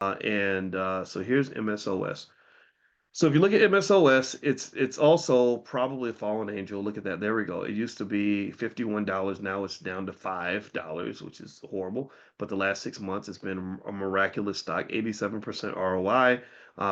So here's MSOS. So if you look at MSOS, it's also probably a fallen angel. Look at that. There we go. It used to be $51. Now it's down to $5, which is horrible. But the last 6 months, it's been a miraculous stock, 87% ROI.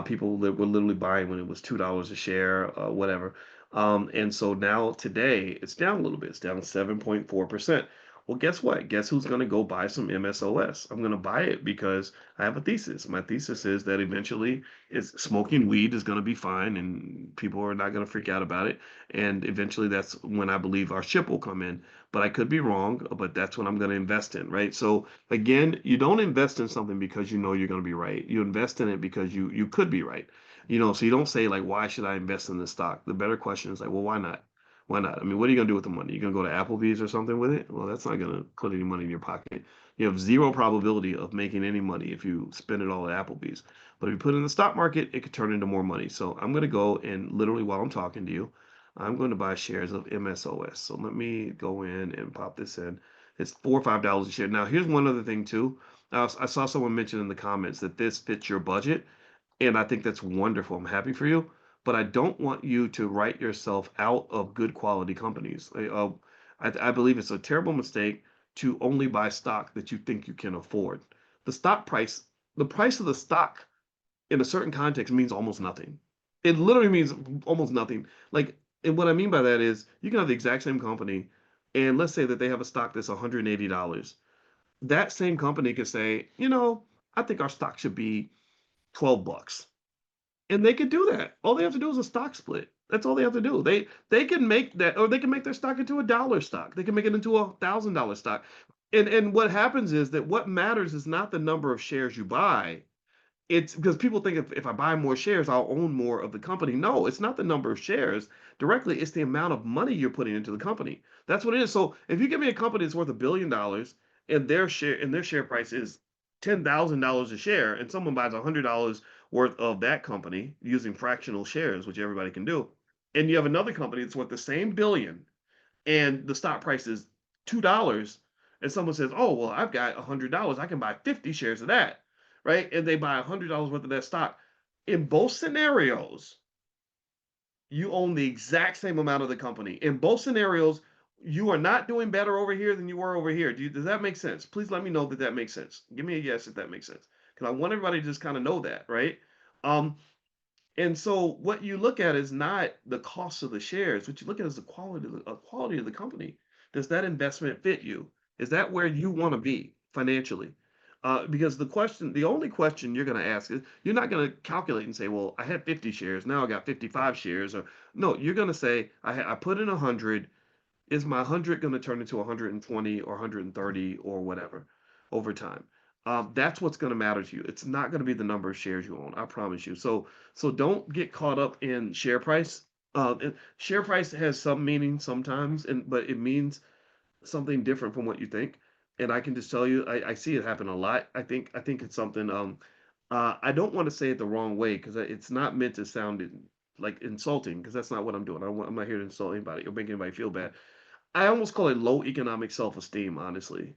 People that were literally buying when it was $2 a share, whatever. And so now today, it's down a little bit. It's down 7.4%. Well, guess what? Guess who's going to go buy some MSOS? I'm going to buy it because I have a thesis. My thesis is that eventually is smoking weed is going to be fine and people are not going to freak out about it. And eventually that's when I believe our ship will come in. But I could be wrong, but that's what I'm going to invest in, right? So again, you don't invest in something because you know you're going to be right. You invest in it because you could be right. So you don't say like, why should I invest in this stock? The better question is like, well, why not? Why not? I mean, what are you gonna do with the money? You gonna go to Applebee's or something with it? Well, that's not gonna put any money in your pocket. You have zero probability of making any money if you spend it all at Applebee's. But if you put it in the stock market, it could turn into more money. So I'm going to go and literally while I'm talking to you, I'm going to buy shares of MSOS. So let me go in and pop this in. It's $4 or $5 a share. Now, here's one other thing too. I saw someone mention in the comments that this fits your budget, and I think that's wonderful. I'm happy for you, but I don't want you to write yourself out of good quality companies. I believe it's a terrible mistake to only buy stock that you think you can afford. The stock price, the price of the stock in a certain context means almost nothing. It literally means almost nothing. Like, and what I mean by that is you can have the exact same company, and let's say that they have a stock that's $180. That same company could say, I think our stock should be $12. And they could do that. All they have to do is a stock split. That's all they have to do. They can make that, or they can make their stock into $1 stock. They can make it into $1,000 stock. And what happens is that what matters is not the number of shares you buy. It's because people think if I buy more shares, I'll own more of the company. No, it's not the number of shares directly. It's the amount of money you're putting into the company. That's what it is. So if you give me a company that's worth $1 billion and their share price is $10,000 a share, and someone buys $100 worth of that company using fractional shares, which everybody can do, and you have another company that's worth the same billion, and the stock price is $2, and someone says, "Oh, well, I've got $100. I can buy 50 shares of that," right? And they buy $100 worth of that stock. In both scenarios, you own the exact same amount of the company. In both scenarios, you are not doing better over here than you were over here. Does that make sense? Please let me know that that makes sense. Give me a yes if that makes sense, because I want everybody to just kind of know that, right? Um, and so what you look at is not the cost of the shares. What you look at is the quality of the company. Does that investment fit you? Is that where you want to be financially? Because the only question you're going to ask is, you're not going to calculate and say, well, I had 50 shares, now I got 55 shares. Or no, you're going to say, I put in 100. Is my 100 going to turn into 120 or 130 or whatever over time? That's what's going to matter to you. It's not going to be the number of shares you own. I promise you. So don't get caught up in share price. Share price has some meaning sometimes, but it means something different from what you think. And I can just tell you, I see it happen a lot. I think it's something. I don't want to say it the wrong way because it's not meant to sound like insulting, because that's not what I'm doing. I'm not here to insult anybody or make anybody feel bad. I almost call it low economic self-esteem, honestly.